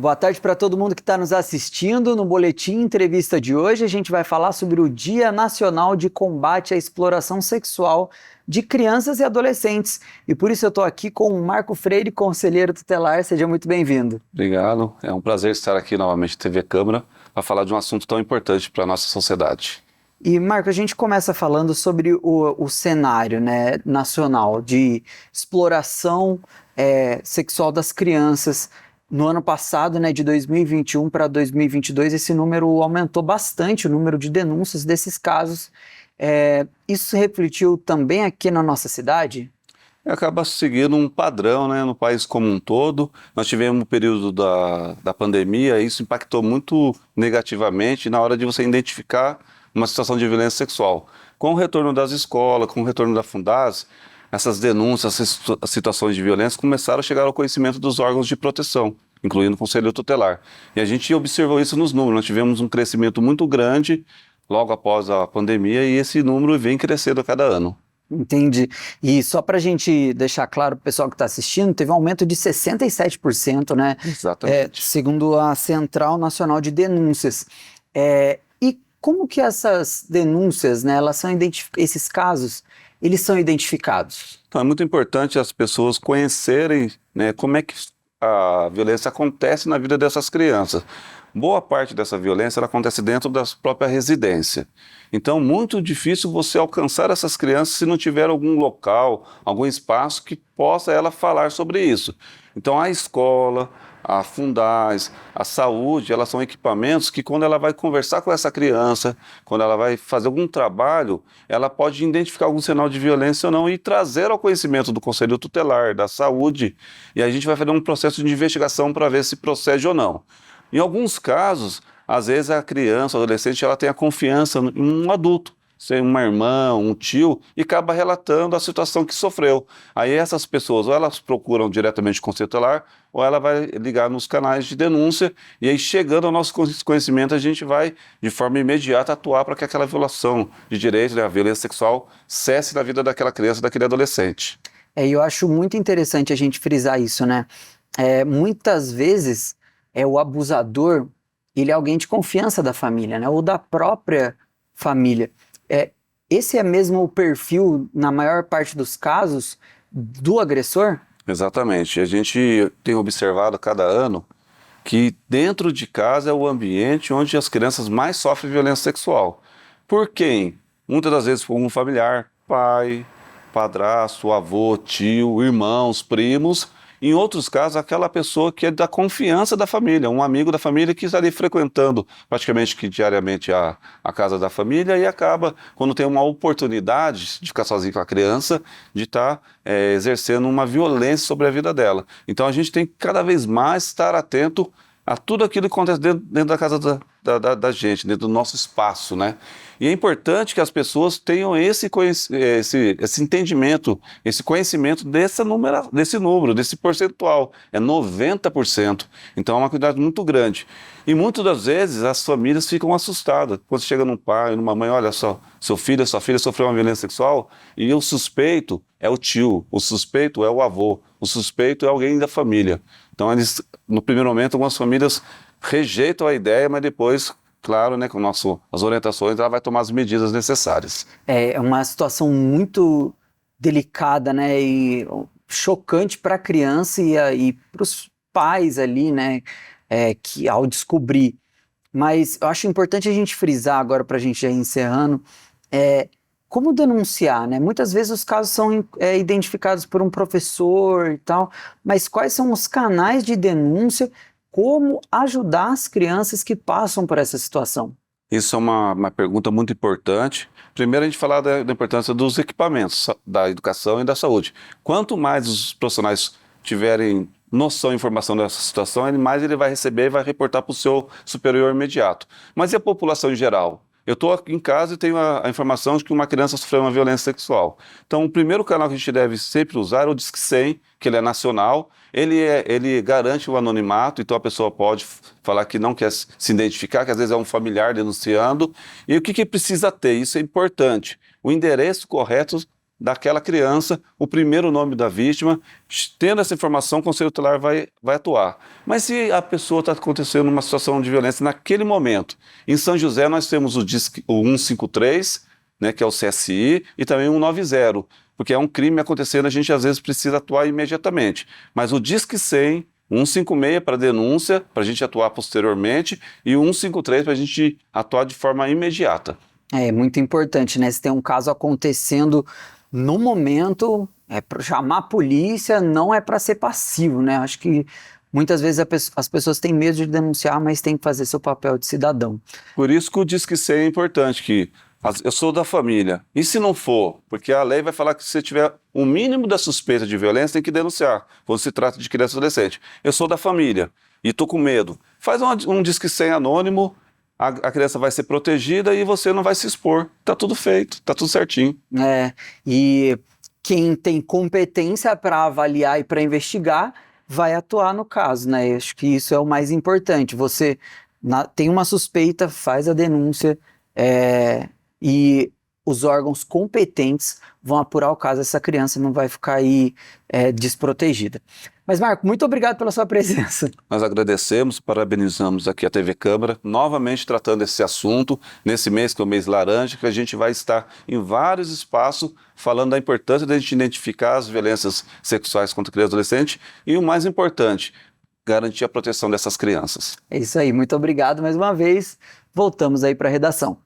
Boa tarde para todo mundo que está nos assistindo. No Boletim Entrevista de hoje, a gente vai falar sobre o Dia Nacional de Combate à Exploração Sexual de Crianças e Adolescentes. E por isso eu estou aqui com o Marco Freire, conselheiro tutelar. Seja muito bem-vindo. Obrigado. É um prazer estar aqui novamente na TV Câmara para falar de um assunto tão importante para a nossa sociedade. E, Marco, a gente começa falando sobre o cenário, né, nacional de exploração sexual das crianças. No ano passado, né, de 2021 para 2022, esse número aumentou bastante, o número de denúncias desses casos. Isso refletiu também aqui na nossa cidade? Acaba seguindo um padrão, né, no país como um todo. Nós tivemos um período da pandemia e isso impactou muito negativamente na hora de você identificar uma situação de violência sexual. Com o retorno das escolas, com o retorno da Fundase, essas denúncias, essas situações de violência começaram a chegar ao conhecimento dos órgãos de proteção, incluindo o Conselho Tutelar. E a gente observou isso nos números. Nós tivemos um crescimento muito grande logo após a pandemia e esse número vem crescendo a cada ano. Entendi. E só para a gente deixar claro para o pessoal que está assistindo, teve um aumento de 67%, né? Exatamente. Segundo a Central Nacional de Denúncias. E como que essas denúncias, né, esses casos, eles são identificados? Então, é muito importante as pessoas conhecerem, né, como é que a violência acontece na vida dessas crianças. Boa parte dessa violência ela acontece dentro da própria residência. Então, muito difícil você alcançar essas crianças se não tiver algum local, algum espaço que possa ela falar sobre isso. Então, a escola, a Fundaz, a saúde, elas são equipamentos que quando ela vai conversar com essa criança, quando ela vai fazer algum trabalho, ela pode identificar algum sinal de violência ou não e trazer ao conhecimento do Conselho Tutelar, da saúde, e a gente vai fazer um processo de investigação para ver se procede ou não. Em alguns casos, às vezes a criança, o adolescente, ela tem a confiança em um adulto, seja uma irmã, um tio, e acaba relatando a situação que sofreu. Aí essas pessoas, ou elas procuram diretamente o Conselho Tutelar, ou ela vai ligar nos canais de denúncia, e aí chegando ao nosso conhecimento, a gente vai, de forma imediata, atuar para que aquela violação de direitos, né, a violência sexual, cesse na vida daquela criança, daquele adolescente. E eu acho muito interessante a gente frisar isso, né? Muitas vezes, o abusador, ele é alguém de confiança da família, né? Ou da própria família. Esse é mesmo o perfil, na maior parte dos casos, do agressor? Exatamente. A gente tem observado a cada ano que dentro de casa é o ambiente onde as crianças mais sofrem violência sexual. Por quem? Muitas das vezes por um familiar, pai, padrasto, avô, tio, irmãos, primos. Em outros casos, aquela pessoa que é da confiança da família, um amigo da família que está ali frequentando praticamente que diariamente a casa da família e acaba, quando tem uma oportunidade de ficar sozinho com a criança, de estar exercendo uma violência sobre a vida dela. Então a gente tem que cada vez mais estar atento a tudo aquilo que acontece dentro da casa da gente, dentro do nosso espaço, né? E é importante que as pessoas tenham esse entendimento, esse conhecimento desse número, desse percentual. É 90%. Então é uma quantidade muito grande. E muitas das vezes as famílias ficam assustadas. Quando chega num pai, numa mãe, olha só, seu filho, sua filha sofreu uma violência sexual e o suspeito é o tio, o suspeito é o avô, o suspeito é alguém da família. Então eles, no primeiro momento, algumas famílias rejeitam a ideia, mas depois, claro, né, com as orientações, ela vai tomar as medidas necessárias. É uma situação muito delicada, né, e chocante para a criança e para os pais ali, né, que ao descobrir. Mas eu acho importante a gente frisar agora, para a gente já ir encerrando, como denunciar, né? Muitas vezes os casos são identificados por um professor e tal, mas quais são os canais de denúncia? Como ajudar as crianças que passam por essa situação? Isso é uma pergunta muito importante. Primeiro, a gente falar da importância dos equipamentos, da educação e da saúde. Quanto mais os profissionais tiverem noção e informação dessa situação, mais ele vai receber e vai reportar para o seu superior imediato. Mas e a população em geral? Eu estou aqui em casa e tenho a informação de que uma criança sofreu uma violência sexual. Então, o primeiro canal que a gente deve sempre usar é o Disque 100, que ele é nacional. Ele garante o anonimato, então a pessoa pode falar que não quer se identificar, que às vezes é um familiar denunciando. E o que precisa ter? Isso é importante. O endereço correto daquela criança, o primeiro nome da vítima. Tendo essa informação, o Conselho Tutelar vai atuar. Mas se a pessoa está acontecendo uma situação de violência naquele momento, em São José nós temos o 153, né, que é o CSI, e também o 190, porque é um crime acontecendo, a gente às vezes precisa atuar imediatamente. Mas o Disque 100, 156 para denúncia, para a gente atuar posteriormente, e o 153 para a gente atuar de forma imediata. É muito importante, né? Se tem um caso acontecendo no momento, é para chamar a polícia, não é para ser passivo, né? Acho que muitas vezes as pessoas têm medo de denunciar, mas tem que fazer seu papel de cidadão. Por isso que o Disque 100 é importante, que eu sou da família. E se não for? Porque a lei vai falar que se você tiver o mínimo da suspeita de violência, tem que denunciar, quando se trata de criança e adolescente. Eu sou da família e estou com medo. Faz um Disque 100 anônimo, a criança vai ser protegida e você não vai se expor. Tá tudo feito, tá tudo certinho. E quem tem competência para avaliar e para investigar vai atuar no caso, né? Eu acho que isso é o mais importante. Você tem uma suspeita, faz a denúncia, e os órgãos competentes vão apurar o caso, essa criança não vai ficar aí desprotegida. Mas, Marco, muito obrigado pela sua presença. Nós agradecemos, parabenizamos aqui a TV Câmara, novamente tratando esse assunto, nesse mês que é o mês laranja, que a gente vai estar em vários espaços falando da importância de a gente identificar as violências sexuais contra criança e adolescente e, o mais importante, garantir a proteção dessas crianças. É isso aí, muito obrigado mais uma vez. Voltamos aí para a redação.